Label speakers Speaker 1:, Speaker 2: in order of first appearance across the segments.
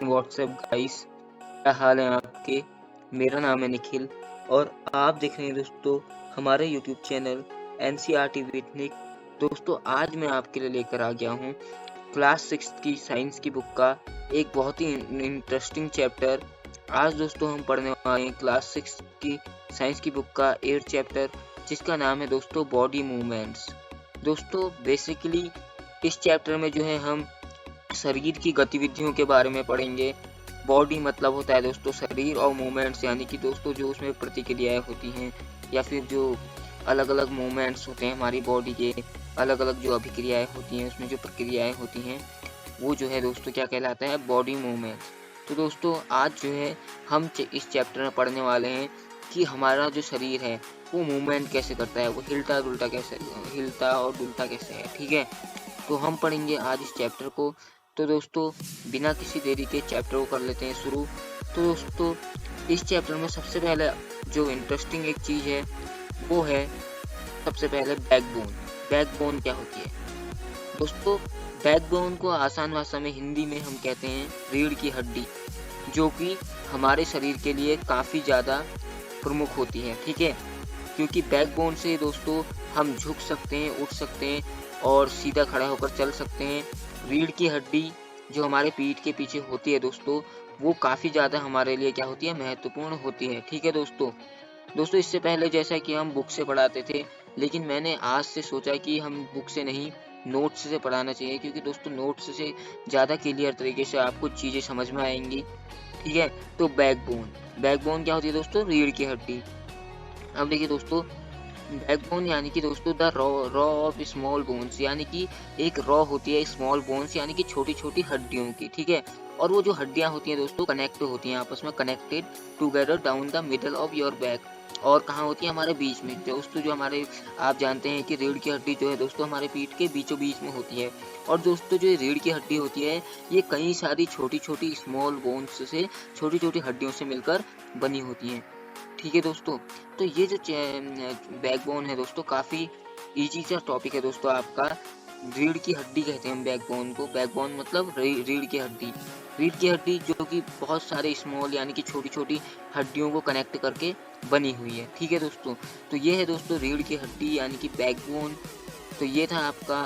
Speaker 1: And WhatsApp guys, क्या हाल है आपके। मेरा नाम है निखिल और आप देख रहे हैं दोस्तों हमारे यूट्यूब चैनल NCERT विद निक। दोस्तों आज मैं आपके लिए लेकर आ गया हूँ क्लास 6 की साइंस की बुक का एक बहुत ही इंटरेस्टिंग चैप्टर। आज दोस्तों हम पढ़ने वाले हैं क्लास 6 की साइंस की बुक का 8 चैप्टर, जिसका नाम है दोस्तों बॉडी मूवमेंट्स। दोस्तों बेसिकली इस चैप्टर में जो है हम शरीर की गतिविधियों के बारे में पढ़ेंगे। बॉडी मतलब होता है दोस्तों शरीर, और मूवमेंट्स यानी कि दोस्तों जो उसमें प्रतिक्रियाएं होती हैं या फिर जो अलग अलग मूवमेंट्स होते हैं हमारी बॉडी के, अलग अलग जो अभिक्रियाएं होती हैं उसमें जो प्रक्रियाएं होती हैं वो जो है दोस्तों क्या कहलाता है, बॉडी मूवमेंट्स। तो दोस्तों आज जो है हम इस चैप्टर में पढ़ने वाले हैं कि हमारा जो शरीर है वो मूवमेंट कैसे करता है, वो हिलता और डुलता कैसे है। ठीक है, तो हम पढ़ेंगे आज इस चैप्टर को। तो दोस्तों बिना किसी देरी के चैप्टर को कर लेते हैं शुरू। तो दोस्तों इस चैप्टर में सबसे पहले जो इंटरेस्टिंग एक चीज़ है वो है सबसे पहले बैकबोन। बैकबोन क्या होती है दोस्तों? बैकबोन को आसान भाषा में हिंदी में हम कहते हैं रीढ़ की हड्डी, जो कि हमारे शरीर के लिए काफ़ी ज़्यादा प्रमुख होती है। ठीक है, क्योंकि बैकबोन से दोस्तों हम झुक सकते हैं, उठ सकते हैं और सीधा खड़ा होकर चल सकते हैं। रीढ़ की हड्डी जो हमारे पीठ के पीछे होती है दोस्तों, वो काफ़ी ज़्यादा हमारे लिए क्या होती है, महत्वपूर्ण होती है। ठीक है दोस्तों इससे पहले जैसा कि हम बुक से पढ़ाते थे, लेकिन मैंने आज से सोचा कि हम बुक से नहीं नोट्स से पढ़ाना चाहिए, क्योंकि दोस्तों नोट्स से ज़्यादा क्लियर तरीके से आपको चीज़ें समझ में आएंगी। ठीक है, तो बैकबोन क्या होती है दोस्तों? रीढ़ की हड्डी। अब देखिए दोस्तों, बैकबोन यानी कि दोस्तों the raw of small bones, यानी कि एक रॉ होती है स्मॉल बोन्स यानी कि छोटी छोटी हड्डियों की। ठीक है, और वो जो हड्डियां होती हैं दोस्तों कनेक्ट होती हैं आपस में, connected together down the middle of your back. और कहाँ होती है? हमारे बीच में। दोस्तों जो हमारे आप जानते हैं कि रीढ़ की हड्डी जो है दोस्तों हमारे पीठ के बीचों बीच में होती है। और दोस्तों जो रीढ़ की हड्डी होती है ये कई सारी छोटी छोटी स्मॉल बोन्स से, छोटी छोटी हड्डियों से मिलकर बनी होती है। ठीक है दोस्तों, तो ये जो बैकबोन है दोस्तों काफ़ी इजी सा टॉपिक है दोस्तों आपका। रीढ़ की हड्डी कहते हैं हम बैकबोन को। बैकबोन मतलब रीढ़ की हड्डी। रीढ़ की हड्डी जो कि बहुत सारे स्मॉल यानी कि छोटी छोटी हड्डियों को कनेक्ट करके बनी हुई है। ठीक है दोस्तों, तो ये है दोस्तों रीढ़ की हड्डी यानी कि बैकबोन। तो ये था आपका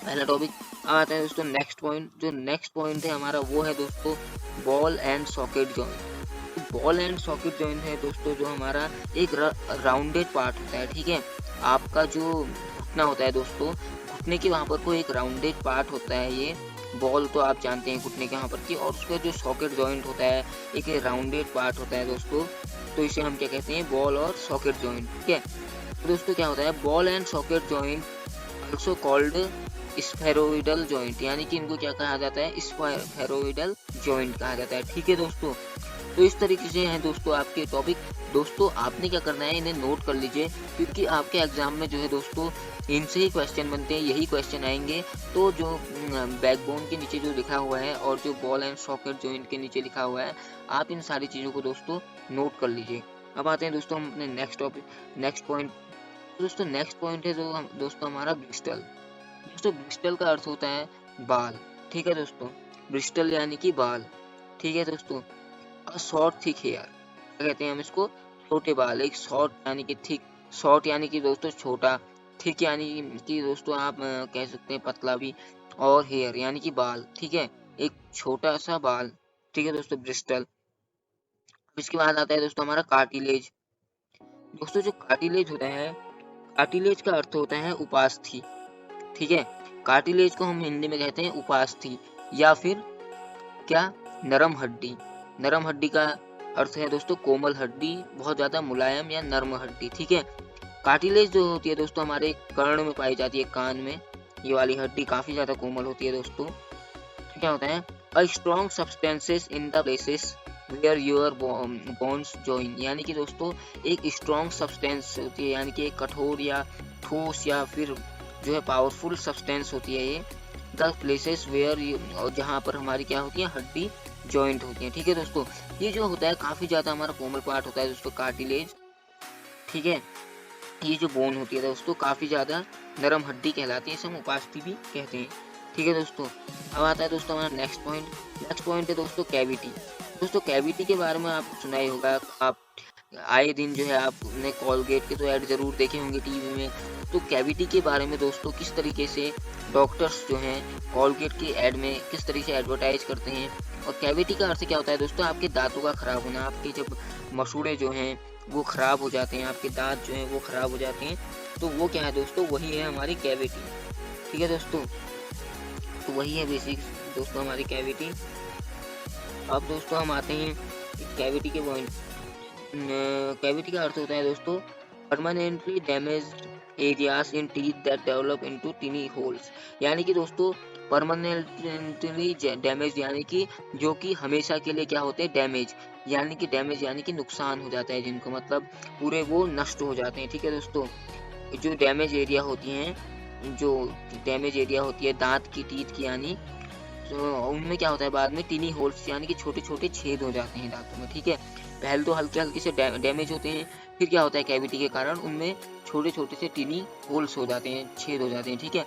Speaker 1: पहला टॉपिक। आता है दोस्तों नेक्स्ट पॉइंट। जो नेक्स्ट पॉइंट है हमारा वो है दोस्तों ball and socket joint. Ball and socket joint है दोस्तों जो हमारा एक राउंडेड पार्ट होता है। ठीक है, आपका जो घुटना होता है दोस्तों, घुटने के वहाँ पर कोई एक राउंडेड पार्ट होता है। ये बॉल तो आप जानते हैं घुटने के वहाँ पर की, और उसका जो सॉकेट जॉइंट होता है एक राउंडेड पार्ट होता है दोस्तों। तो इसे हम क्या कहते हैं? बॉल और सॉकेट जॉइंट। ठीक है, तो दोस्तों क्या होता है ball and socket joint also called spheroidal joint, यानी कि इनको क्या कहा जाता है? स्फेरोइडल जॉइंट कहा जाता है। ठीक है दोस्तों, तो इस तरीके से हैं दोस्तों आपके टॉपिक। दोस्तों आपने क्या करना है, इन्हें नोट कर लीजिए, क्योंकि आपके एग्जाम में जो है दोस्तों इनसे ही क्वेश्चन बनते हैं, यही क्वेश्चन आएंगे। तो जो बैकबोन के नीचे जो लिखा हुआ है और जो बॉल एंड सॉकेट जॉइंट के नीचे लिखा हुआ है, आप इन सारी चीज़ों को दोस्तों नोट कर लीजिए। अब आते हैं दोस्तों हम अपने नेक्स्ट टॉपिक, नेक्स्ट पॉइंट। दोस्तों नेक्स्ट पॉइंट है जो दोस्तों हमारा ब्रिस्टल। दोस्तों ब्रिस्टल का अर्थ होता है बाल। ठीक है दोस्तों, ब्रिस्टल यानी कि बाल। ठीक है दोस्तों, शॉर्ट थिक हेयर कहते हैं हम इसको, छोटे बाल। एक शॉर्ट यानी कि थिक, शॉर्ट यानी कि दोस्तों छोटा, थिक यानी कि दोस्तों आप कह सकते हैं पतला भी, और हेयर यानी कि बाल। ठीक है, एक छोटा सा बाल। ठीक है दोस्तों, ब्रिस्टल। इसके बाद आता है दोस्तों हमारा कार्टिलेज। दोस्तों जो कार्टिलेज होता है, कार्टिलेज का अर्थ होता है उपास्थि। ठीक है, कार्टिलेज को हम हिंदी में कहते हैं उपास्थि या फिर क्या, नरम हड्डी। नरम हड्डी का अर्थ है दोस्तों कोमल हड्डी, बहुत ज्यादा मुलायम या नर्म हड्डी। ठीक है, कार्टिलेज जो होती है दोस्तों हमारे कर्ण में पाई जाती है, कान में। ये वाली हड्डी काफी ज्यादा कोमल होती है दोस्तों। क्या होता है? A strong substances in the places where your bones join, यानी कि दोस्तों एक स्ट्रॉन्ग सब्सटेंस होती है, यानी कि एक कठोर या ठोस या फिर जो है पावरफुल सब्सटेंस होती है ये, द प्लेसेस वेयर, जहाँ पर हमारी क्या होती है, हड्डी जॉइंट होती है। ठीक है दोस्तों, ये जो होता है काफी ज्यादा हमारा कोमल पार्ट होता है दोस्तों कार्टिलेज। ठीक है, ये जो बोन होती है दोस्तों काफी ज्यादा नरम हड्डी कहलाती है, इसे हम उपास्थि भी कहते हैं। ठीक है दोस्तों। अब आता है दोस्तों हमारा नेक्स्ट पॉइंट। नेक्स्ट पॉइंट है दोस्तों कैविटी। दोस्तों कैविटी के बारे में आपको सुना ही होगा, आप आए दिन जो है आपने कोलगेट के तो ऐड जरूर देखे होंगे टीवी में। तो कैविटी के बारे में दोस्तों किस तरीके से डॉक्टर्स जो हैं कोलगेट के ऐड में किस तरीके से एडवर्टाइज करते हैं। और कैविटी का अर्थ क्या होता है दोस्तों, आपके दांतों का खराब होना, आपके जब मसूड़े जो हैं वो खराब हो जाते हैं, आपके दांत जो हैं वो खराब हो जाते हैं, तो वो क्या है दोस्तों, वही है हमारी कैविटी। ठीक है दोस्तों, तो वही है बेसिक दोस्तों हमारी कैविटी। अब दोस्तों हम आते हैं कैविटी के पॉइंट। कैविटी का अर्थ होता है दोस्तों permanently damaged areas in teeth that develop into टिनी holes. यानी कि दोस्तों परमानेंटली डैमेज यानी कि जो कि हमेशा के लिए क्या होते हैं, डैमेज यानी कि डैमेज यानी कि नुकसान हो जाता है जिनको, मतलब पूरे वो नष्ट हो जाते हैं। ठीक है दोस्तों, जो डैमेज एरिया होती हैं, जो डैमेज एरिया होती है दांत की, टीथ की यानी, तो उनमें क्या होता है बाद में टिनी होल्स यानी कि छोटे छोटे छेद हो जाते हैं दांतों में। ठीक है, पहले तो हल्के हल्के से डैमेज होते हैं, फिर क्या होता है कैविटी के कारण उनमें छोटे छोटे से टिनी होल्स हो जाते हैं, छेद हो जाते हैं। ठीक है,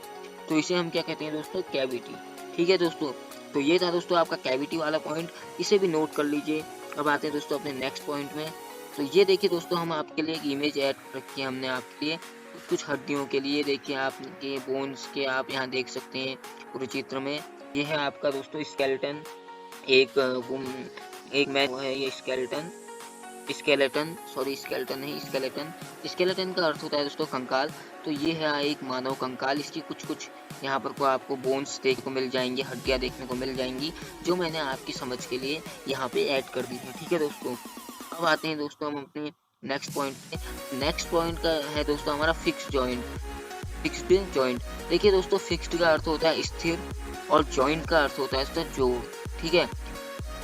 Speaker 1: तो इसे हम क्या कहते हैं दोस्तों, कैविटी। ठीक है दोस्तों, तो ये था दोस्तों आपका कैविटी वाला पॉइंट, इसे भी नोट कर लीजिए। अब आते हैं दोस्तों अपने नेक्स्ट पॉइंट में। तो ये देखिए दोस्तों, हम आपके लिए एक इमेज ऐड रखी है हमने आपके लिए कुछ हड्डियों के लिए। देखिए आपके बोन्स के, आप यहाँ देख सकते हैं पूरे चित्र में। ये है आपका दोस्तों स्केलेटन, एक मैन है ये स्केलेटन, स्केलेटन नहीं स्केलेटन। स्केलेटन का अर्थ होता है दोस्तों कंकाल। तो ये है एक मानव कंकाल, इसकी कुछ यहाँ पर को आपको बोन्स देखने को मिल जाएंगे, हड्डियाँ देखने को मिल जाएंगी, जो मैंने आपकी समझ के लिए यहाँ पे ऐड कर दी है। ठीक है दोस्तों, अब आते हैं दोस्तों हम अपने नेक्स्ट पॉइंट पे। नेक्स्ट पॉइंट का है दोस्तों हमारा फिक्स्ड जॉइंट। फिक्स्ड जॉइंट, देखिए दोस्तों फिक्स्ड का अर्थ होता है स्थिर और जॉइंट का अर्थ होता है इसका जोड़। ठीक है,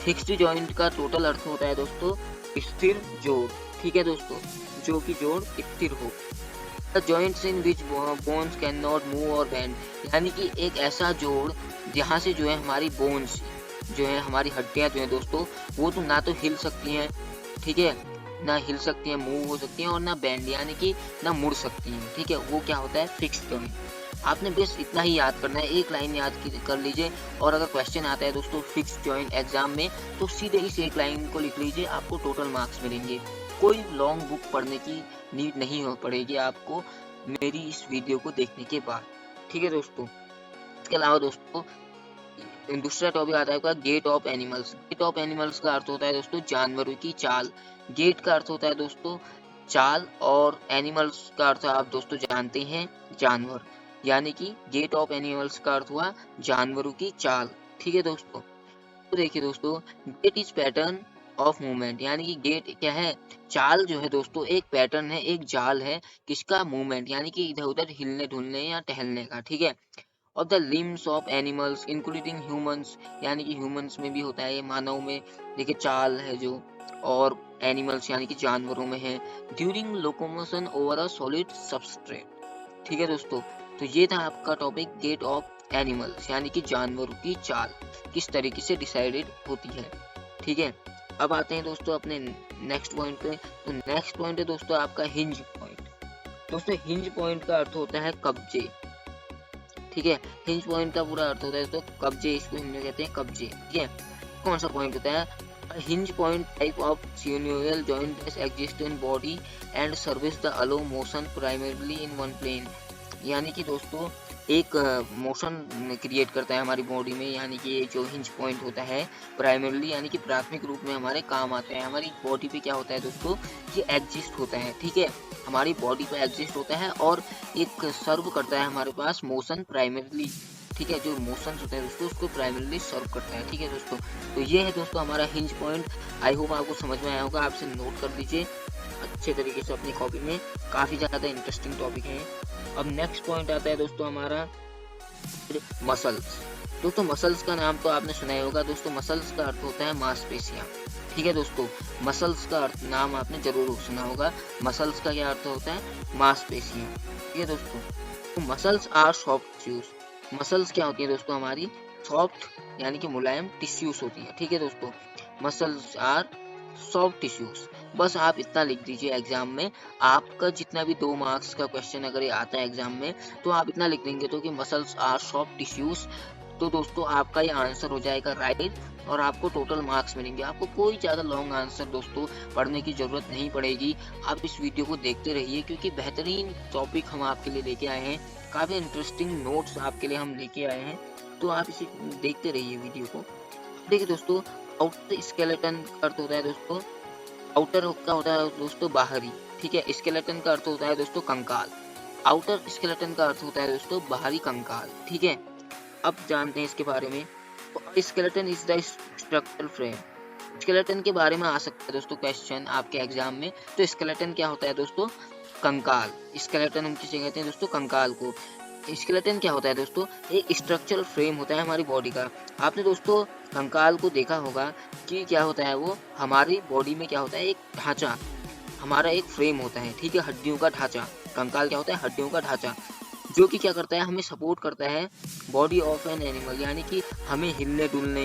Speaker 1: फिक्स्ड जॉइंट का टोटल अर्थ होता है दोस्तों स्थिर जोड़। ठीक है दोस्तों, जो कि जोड़ स्थिर हो। The joints in which bones can not move और बेंड, यानी कि एक ऐसा जोड़ जहाँ से जो है हमारी बोन्स जो है, हमारी हड्डियाँ जो है दोस्तों, वो तो ना तो हिल सकती हैं, ठीक है, ना हिल सकती हैं, मूव हो सकती हैं, और ना बेंड यानी कि ना मुड़ सकती हैं। ठीक है, वो क्या होता है, फिक्स्ड जॉइंट। आपने बस इतना ही याद करना है, एक लाइन याद कर लीजिए। और अगर क्वेश्चन आता है दोस्तों फिक्स्ड जॉइंट एग्जाम में, तो सीधे इस एक लाइन को लिख लीजिए, आपको टोटल मार्क्स मिलेंगे। कोई लॉन्ग बुक पढ़ने की नीड नहीं हो पड़ेगी आपको मेरी इस वीडियो को देखने के बाद। ठीक है दोस्तों, इसके अलावा दोस्तों दूसरा टॉपिक आता है आपका gait of animals. Gait of animals का अर्थ होता है दोस्तों जानवरों की चाल। गेट का अर्थ होता है दोस्तों चाल, और एनिमल्स का अर्थ आप दोस्तों जानते हैं जानवर, यानी कि गेट ऑफ एनिमल्स का अर्थ हुआ जानवरों की चाल। ठीक है दोस्तों, तो देखिए दोस्तों gait is pattern of movement, यानी कि गेट क्या है, चाल जो है दोस्तों एक पैटर्न है, एक जाल है किसका, मूवमेंट यानी कि इधर उधर हिलने ढुलने या टहलने का। ठीक है, of the limbs of animals including humans, यानी कि ह्यूमंस में भी होता है ये, मानव में देखिए चाल है जो, और एनिमल्स यानी कि जानवरों में है, during locomotion over a solid substrate. ठीक है दोस्तों, तो ये था आपका टॉपिक गेट ऑफ एनिमल्स, यानी कि जानवरों की चाल किस तरीके से डिसाइडेड होती है। ठीक है, अब आते हैं दोस्तों अपने नेक्स्ट पॉइंट पे। तो नेक्स्ट पॉइंट है दोस्तों आपका हिंज पॉइंट। दोस्तों हिंज पॉइंट का अर्थ होता है कब्जे। ठीक है, हिंज पॉइंट का पूरा अर्थ होता है तो कब्जे, इसको हिंदी में कहते हैं कब्जे। ठीक है, कौन सा पॉइंट होता है, hinge point type of synovial joint that exist in body and service the allow motion primarily in one plane, यानी कि दोस्तों एक मोशन क्रिएट करता है हमारी बॉडी में, यानी कि ये जो हिंज पॉइंट होता है प्राइमरीली यानी कि प्राथमिक रूप में हमारे काम आता है। हमारी बॉडी पे क्या होता है दोस्तों, ये एग्जिस्ट होता है। ठीक है, हमारी बॉडी पे एग्जिस्ट होता है और एक सर्व करता है हमारे पास मोशन प्राइमरीली। ठीक है, जो मोशन होते हैं दोस्तों उसको प्राइमरीली सर्व करता है। ठीक है दोस्तों, तो ये है दोस्तों हमारा हिंज पॉइंट। आई होप आपको समझ में आया होगा, आपसे नोट कर लीजिए अच्छे तरीके से अपनी कॉपी में, काफ़ी ज़्यादा इंटरेस्टिंग टॉपिक है। अब नेक्स्ट पॉइंट आता है दोस्तों हमारा मसल्स। दोस्तों मसल्स का नाम तो आपने सुना ही होगा दोस्तों, मसल्स का अर्थ होता है मांसपेशियाँ। ठीक है दोस्तों, मसल्स का अर्थ नाम आपने जरूर सुना होगा, मसल्स का क्या अर्थ होता है, मांसपेशियाँ। ठीक है दोस्तों, तो muscles are soft tissues. Muscles क्या होती है दोस्तों, हमारी सॉफ्ट यानी कि मुलायम टिश्यूज होती है। ठीक है दोस्तों, मसल्स आर सॉफ्ट टिश्यूज बस आप इतना लिख दीजिए एग्जाम में। आपका जितना भी 2 मार्क्स का क्वेश्चन अगर ये आता है एग्जाम में, तो आप इतना लिख देंगे तो कि मसल्स आर सॉफ्ट टिश्यूज, तो दोस्तों आपका ये आंसर हो जाएगा राइट और आपको टोटल मार्क्स मिलेंगे। आपको कोई ज़्यादा लॉन्ग आंसर दोस्तों पढ़ने की ज़रूरत नहीं पड़ेगी। आप इस वीडियो को देखते रहिए क्योंकि बेहतरीन टॉपिक हम आपके लिए लेके आए हैं, काफ़ी इंटरेस्टिंग नोट्स आपके लिए हम लेके आए हैं, तो आप इसे देखते रहिए वीडियो को। देखिए दोस्तों, आउटर स्केलेटन का अर्थ होता है दोस्तों, आउटर का होता है दोस्तों बाहरी, ठीक है। स्केलेटन का अर्थ होता है दोस्तों कंकाल। आउटर स्केलेटन का अर्थ होता है दोस्तों बाहरी कंकाल, ठीक है। अब जानते हैं इसके बारे में। Skeleton is the structural frame. Skeleton के बारे में आ सकता है दोस्तों क्वेश्चन आपके एग्जाम में। तो स्केलेटन क्या होता है दोस्तों, कंकाल। स्केलेटन हम किसे कहते हैं दोस्तों, कंकाल को। स्केलेटन क्या होता है दोस्तों, एक स्ट्रक्चरल फ्रेम होता है हमारी बॉडी का। आपने दोस्तों कंकाल को देखा होगा कि क्या होता है, वो हमारी बॉडी में क्या होता है, एक ढांचा, हमारा एक फ्रेम होता है, ठीक है, हड्डियों का ढांचा। कंकाल क्या होता है, हड्डियों का ढांचा, जो कि क्या करता है, हमें सपोर्ट करता है बॉडी ऑफ एन एनिमल, यानी कि हमें हिलने डुलने,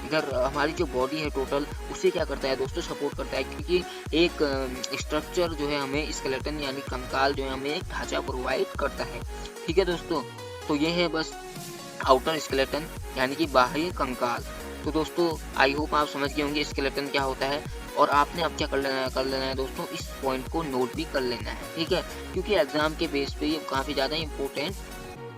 Speaker 1: इधर हमारी जो बॉडी है टोटल, उसे क्या करता है दोस्तों, सपोर्ट करता है। क्योंकि एक स्ट्रक्चर जो है हमें, स्केलेटन यानी कंकाल जो है हमें एक ढांचा प्रोवाइड करता है, ठीक है दोस्तों। तो ये है बस आउटर स्केलेटन यानी कि बाहरी कंकाल। तो दोस्तों आई होप आप समझ गए होंगे स्केलेटन क्या होता है, और आपने अब क्या कर लेना है दोस्तों, इस पॉइंट को नोट भी कर लेना है, ठीक है, क्योंकि एग्जाम के बेस पे ये काफी ज्यादा इंपॉर्टेंट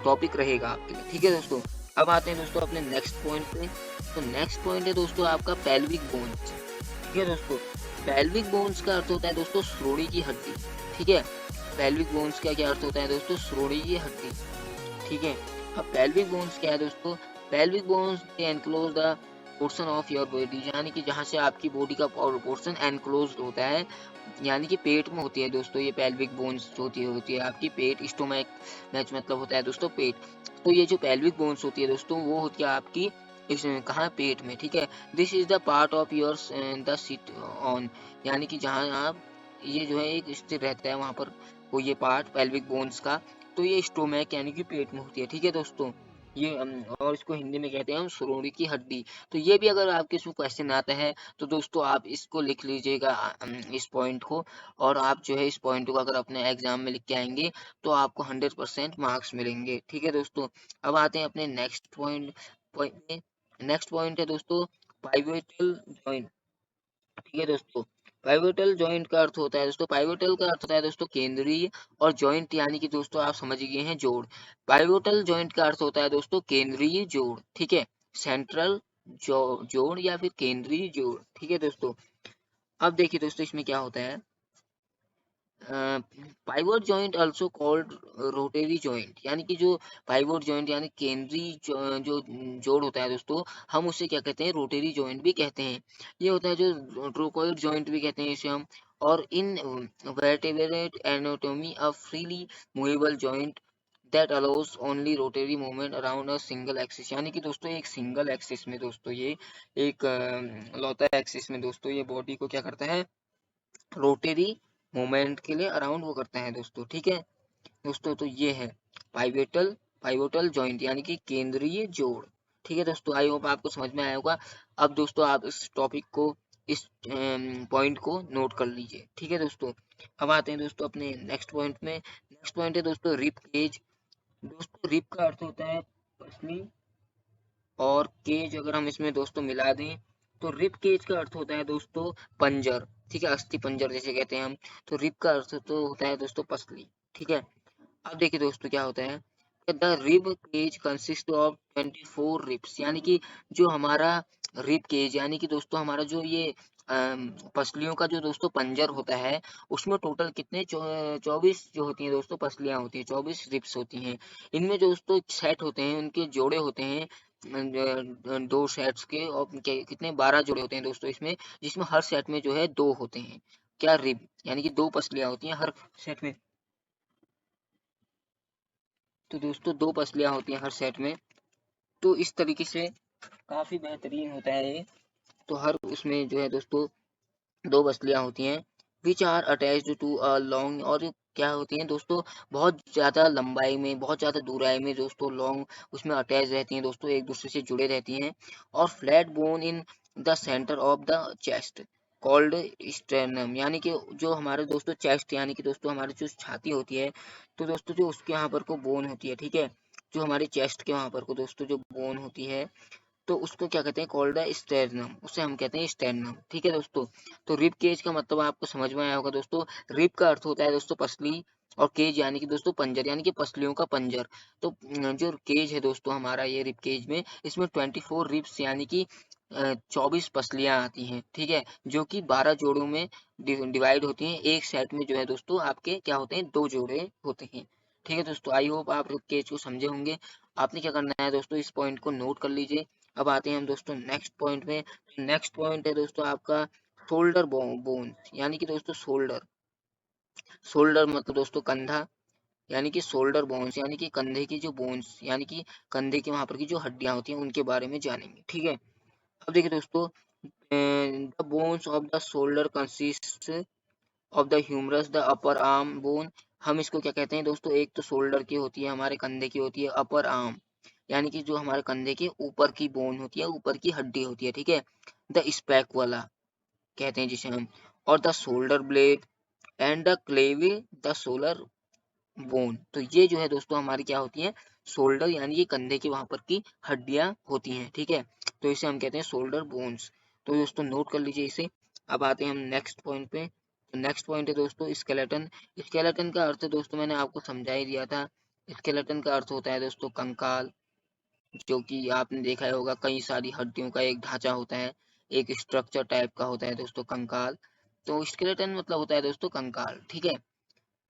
Speaker 1: टॉपिक रहेगा आपके लिए, ठीक है दोस्तों। अब आते हैं दोस्तों अपने नेक्स्ट पॉइंट पे। तो नेक्स्ट पॉइंट है दोस्तों आपका पेल्विक बोन्स, ठीक है दोस्तों। पेल्विक बोन्स का अर्थ होता है दोस्तों श्रोणि की हड्डी, ठीक है। पेल्विक बोन्स का क्या अर्थ होता है दोस्तों, श्रोणि की हड्डी, ठीक है। अब पेल्विक बोन्स क्या है दोस्तों, pelvic bones enclose the portion of your body, यानी कि जहाँ से आपकी बॉडी का पोर्शन एनक्लोज होता है, यानी कि पेट में होती है दोस्तों। ये पेल्विक बोन्स होती है आपकी पेट, स्टोमक मैच मतलब होता है दोस्तों पेट। तो ये जो पेल्विक बोन्स होती है दोस्तों, वो होती है आपकी इस कहाँ, पेट में, ठीक है। This is the part of your the sit on, यानी कि जहाँ आप ये जो है एक स्थिर रहता है वहाँ पर, वो ये पार्ट पेल्विक बोन्स का। तो ये स्टोमक यानी कि पेट में होती है, ठीक है दोस्तों। ये और इसको हिंदी में कहते हैं हम श्रोणि की हड्डी। तो ये भी अगर आपके इसमें क्वेश्चन आता है तो दोस्तों आप इसको लिख लीजिएगा, इस पॉइंट को। और आप जो है इस पॉइंट को अगर अपने एग्जाम में लिख के आएंगे तो आपको 100% मार्क्स मिलेंगे, ठीक है दोस्तों। अब आते हैं अपने next point point next point है दोस्तों पाइवोटल जॉइंट, ठीक है दोस्तों। पाइवोटल जॉइंट का अर्थ होता है दोस्तों, पाइवोटल का अर्थ होता है दोस्तों केंद्रीय, और जॉइंट यानी कि दोस्तों आप समझ गए हैं जोड़। पाइवोटल जॉइंट का अर्थ होता है दोस्तों केंद्रीय जोड़, ठीक है, सेंट्रल जोड़ या फिर केंद्रीय जोड़, ठीक है दोस्तों। अब देखिए दोस्तों इसमें क्या होता है, pivot joint also called rotary joint, यानी कि जो पाइवोट जॉइंट यानी केंद्रीय जो जोड़ होता है दोस्तों, हम उसे क्या कहते हैं, रोटरी जॉइंट भी कहते हैं। ये होता है जो ट्रोकोइड जॉइंट भी कहते हैं इसे हम। और in vertebrate anatomy a freely movable joint that allows only rotary movement around a single axis, यानी कि दोस्तों एक सिंगल एक्सिस में दोस्तों ये एक लौता एक्सिस में दोस्तों ये बॉडी को क्या करता है, रोटरी मूवमेंट के लिए अराउंड वो करते हैं दोस्तों, ठीक है दोस्तों। तो ये है पाइवेटल पाइवोटल जॉइंट यानी कि केंद्रीय जोड़, ठीक है दोस्तों। आई होप आपको समझ में आया होगा। अब दोस्तों आप इस टॉपिक को, इस पॉइंट को नोट कर लीजिए, ठीक है दोस्तों। अब आते हैं दोस्तों अपने नेक्स्ट पॉइंट में। नेक्स्ट पॉइंट है दोस्तों रिप केज। दोस्तों रिप का अर्थ होता है पसली, और केज अगर हम इसमें दोस्तों मिला दें तो रिप केज का अर्थ होता है दोस्तों पंजर, ठीक है, अस्थि पंजर जैसे कहते हैं हम। तो रिप का अर्थ तो होता है दोस्तों पसली, ठीक है। अब देखिए दोस्तों क्या होता है, the rib cage consist of 24 ribs, यानी कि जो हमारा रिब केज यानी कि दोस्तों हमारा जो ये पसलियों का जो दोस्तों पंजर होता है, उसमें टोटल कितने 24 जो होती हैं दोस्तों पसलियां होती हैं, 24 रिब्स होती हैं। इनमें दोस्तों सेट होते हैं, उनके जोड़े होते हैं दो सेट्स के, और कितने 12 जोड़े होते हैं दोस्तों इसमें, जिसमें हर सेट में जो है दो होते हैं, क्या, रिब, यानी कि दो पसलियां होती हैं हर सेट में। तो दोस्तों दो पसलियां होती हैं हर सेट में। तो इस तरीके से काफी बेहतरीन होता है ये। तो हर उसमें जो है दोस्तों दो पसलियां होती हैं, which are attached to a long, और क्या होती हैं दोस्तों, बहुत ज्यादा लंबाई में, बहुत ज्यादा दूराई में दोस्तों लॉन्ग उसमें अटैच रहती हैं दोस्तों, एक दूसरे से जुड़े रहती हैं। और flat bone in the centre of the chest, called sternum, यानी कि जो हमारे दोस्तों चेस्ट, यानी कि दोस्तों हमारी जो छाती होती है, तो दोस्तों जो उसके यहाँ पर को बोन होती है, ठीक है, जो हमारी चेस्ट के वहाँ पर को दोस्तों जो बोन होती है, तो उसको क्या कहते हैं, कॉल्ड स्टेर्नम, उसे हम कहते हैं स्टेर्नम, ठीक है दोस्तों। तो रिब केज का मतलब आपको समझ में आया होगा दोस्तों। रिब का अर्थ होता है दोस्तों पसली, और केज यानी कि दोस्तों पंजर, यानी कि पसलियों का पंजर। तो जो केज है दोस्तों हमारा, ये रिब केज में, इसमें 24 रिब्स यानी कि 24 पसलियां आती हैं, ठीक है, जो कि 12 जोड़ों में डिवाइड होती हैं। एक सेट में जो है दोस्तों आपके क्या होते हैं, 2 जोड़े होते हैं, ठीक है दोस्तों। आई होप आप रिब केज को समझे होंगे। आपने क्या करना है दोस्तों, इस पॉइंट को नोट कर लीजिए। अब आते हैं हम दोस्तों नेक्स्ट पॉइंट में। नेक्स्ट पॉइंट है दोस्तों आपका शोल्डर बोन, यानी कि दोस्तों शोल्डर। शोल्डर मतलब दोस्तों कंधा, यानी कि शोल्डर बोन्स, यानी कि कंधे की जो बोन्स, यानी कि कंधे के वहां पर की जो हड्डियां होती हैं, उनके बारे में जानेंगे, ठीक है। अब देखिए दोस्तों, the bones of the shoulder consist of the humerus, the upper arm bone. हम इसको क्या कहते हैं दोस्तों, एक तो शोल्डर की होती है, हमारे कंधे की होती है, अपर आर्म यानी कि जो हमारे कंधे के ऊपर की बोन होती है, ऊपर की हड्डी होती है, ठीक है, द स्पैक वाला कहते हैं जिसे हम, और the shoulder blade and the clavicle, the collar bone. तो ये जो है दोस्तों हमारी क्या होती है, शोल्डर यानी कि कंधे के वहां पर की हड्डियां होती हैं, ठीक है, तो इसे हम कहते हैं शोल्डर बोन्स। तो दोस्तों नोट कर लीजिए इसे। अब आते हैं हम नेक्स्ट पॉइंट पे। तो नेक्स्ट पॉइंट है दोस्तों स्केलेटन। स्केलेटन का अर्थ दोस्तों मैंने आपको समझा ही दिया था। स्केलेटन का अर्थ होता है दोस्तों कंकाल, जो कि आपने देखा ही होगा, कई सारी हड्डियों का एक ढांचा होता है, एक स्ट्रक्चर टाइप का होता है दोस्तों कंकाल। तो स्केलेटन मतलब होता है दोस्तों कंकाल, ठीक है।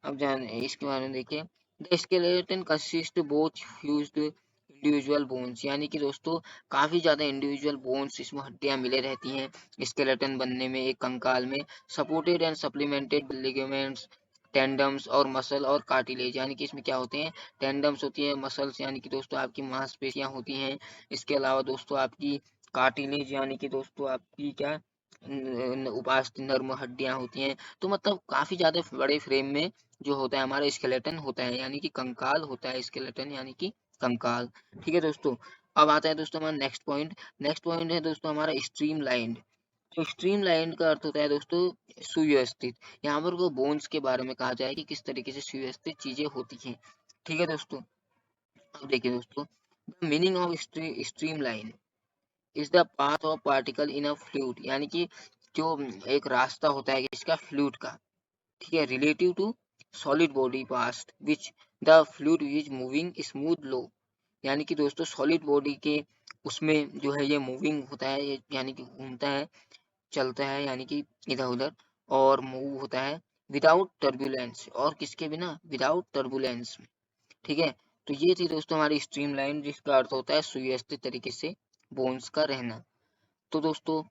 Speaker 1: अब जान इसके बारे में देखिए। The skeleton consist both fused individual bones, यानी कि दोस्तों काफी ज्यादा इंडिविजुअल बोन्स, इसमें हड्डियां मिले रहती हैं स्केलेटन बनने में, एक कंकाल में, सपोर्टेड एंड सप्लीमेंटेड लिगामेंट्स, टेंडम्स और मसल और कार्टिलेज, यानी कि इसमें क्या होते हैं, टेंडम्स होती है, मसल्स यानी कि दोस्तों आपकी मांसपेशियां होती हैं, इसके अलावा दोस्तों आपकी कार्टिलेज यानी कि दोस्तों आपकी क्या, उपास्थि नर्म हड्डियां होती हैं। तो मतलब काफी ज्यादा बड़े फ्रेम में जो होता है हमारा स्केलेटन होता है, यानी कि कंकाल होता है स्केलेटन, यानी कि कंकाल, ठीक है दोस्तों। अब आता है दोस्तों हमारा नेक्स्ट पॉइंट। नेक्स्ट पॉइंट है दोस्तों हमारा स्ट्रीम लाइन। तो स्ट्रीम लाइन का अर्थ होता है दोस्तों सुव्यवस्थित। यहाँ पर वो बोन्स के बारे में कहा जाए कि किस तरीके से सुव्यवस्थित चीजें होती हैं, ठीक है दोस्तों। अब देखिए दोस्तों, the meaning of stream line is the path of particle in a fluid, यानी कि जो एक रास्ता होता है इसका फ्लूइड का, ठीक है, relative to solid body past which the fluid is moving smoothly, यानी कि दोस्तों सॉलिड बॉडी के उसमें जो है ये मूविंग होता है, ये यानी कि घूमता है, चलता है, यानी कि इधर उधर, और मूव होता है विदाउट टर्बुलेंस, और किसके बिना, विदाउट टर्बुलेंस, ठीक है। तो ये थी दोस्तों हमारी स्ट्रीम लाइन, जिसका अर्थ होता है सुव्यवस्थित तरीके से बोन्स का रहना। तो दोस्तों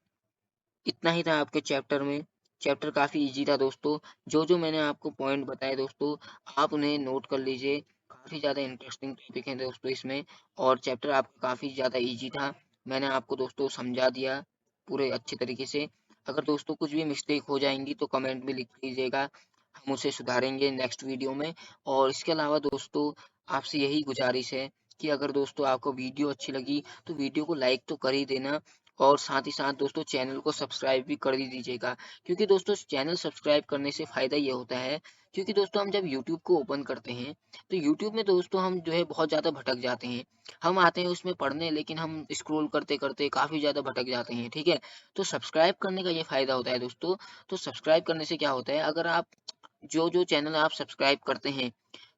Speaker 1: इतना ही था आपके चैप्टर में। चैप्टर काफी इजी था दोस्तों। जो जो मैंने आपको पॉइंट बताए दोस्तों, आप उन्हें नोट कर लीजिए। काफी ज्यादा इंटरेस्टिंग टॉपिक है दोस्तों इसमें, और चैप्टर आपका काफी ज्यादा इजी था। मैंने आपको दोस्तों समझा दिया पूरे अच्छे तरीके से। अगर दोस्तों कुछ भी मिस्टेक हो जाएंगी तो कमेंट में लिख लीजिएगा, हम उसे सुधारेंगे नेक्स्ट वीडियो में। और इसके अलावा दोस्तों आपसे यही गुजारिश है कि अगर दोस्तों आपको वीडियो अच्छी लगी तो वीडियो को लाइक तो कर ही देना, और साथ ही साथ दोस्तों चैनल को सब्सक्राइब भी कर ही दीजिएगा। क्योंकि दोस्तों चैनल सब्सक्राइब करने से फायदा ये होता है, क्योंकि दोस्तों हम जब YouTube को ओपन करते हैं तो YouTube में दोस्तों हम जो है बहुत ज़्यादा भटक जाते हैं। हम आते हैं उसमें पढ़ने, लेकिन हम स्क्रॉल करते करते काफ़ी ज़्यादा भटक जाते हैं, ठीक है। तो सब्सक्राइब करने का ये फायदा होता है दोस्तों। तो सब्सक्राइब करने से क्या होता है, अगर आप जो जो चैनल आप सब्सक्राइब करते हैं,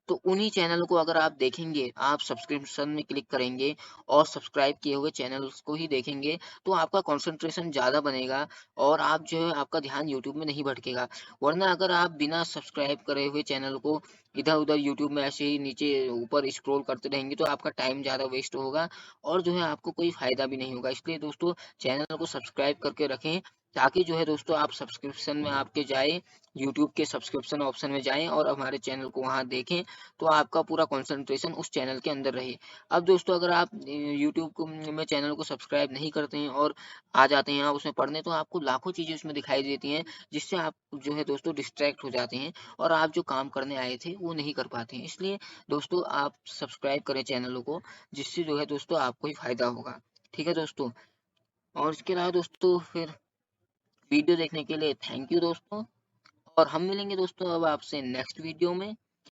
Speaker 1: तो उन्हीं चैनल को अगर आप देखेंगे, आप सब्सक्रिप्शन में क्लिक करेंगे और सब्सक्राइब किए हुए चैनल्स को ही देखेंगे, तो आपका कंसंट्रेशन ज़्यादा बनेगा, और आप जो है आपका ध्यान यूट्यूब में नहीं भटकेगा। वरना अगर आप बिना सब्सक्राइब करे हुए चैनल को इधर उधर यूट्यूब में ऐसे ही नीचे ऊपर स्क्रॉल करते रहेंगे, तो आपका टाइम ज़्यादा वेस्ट होगा, और जो है आपको कोई फायदा भी नहीं होगा। इसलिए दोस्तों चैनल को सब्सक्राइब करके रखें, ताकि जो है दोस्तों आप सब्सक्रिप्शन में आपके जाए, यूट्यूब के सब्सक्रिप्शन ऑप्शन में जाएं और हमारे चैनल को वहां देखें, तो आपका पूरा कंसंट्रेशन उस चैनल के अंदर रहे। अब दोस्तों अगर आप यूट्यूब को में चैनल को सब्सक्राइब नहीं करते हैं और आ जाते हैं आप उसमें पढ़ने, तो आपको लाखों चीजें उसमें दिखाई देती हैं, जिससे आप जो है दोस्तों डिस्ट्रैक्ट हो जाते हैं, और आप जो काम करने आए थे वो नहीं कर पाते हैं। इसलिए दोस्तों आप सब्सक्राइब करें चैनलों को, जिससे जो है दोस्तों आपको ही फायदा होगा, ठीक है दोस्तों। और इसके अलावा दोस्तों फिर वीडियो देखने के लिए थैंक यू दोस्तों, और हम मिलेंगे दोस्तों अब आपसे नेक्स्ट वीडियो में।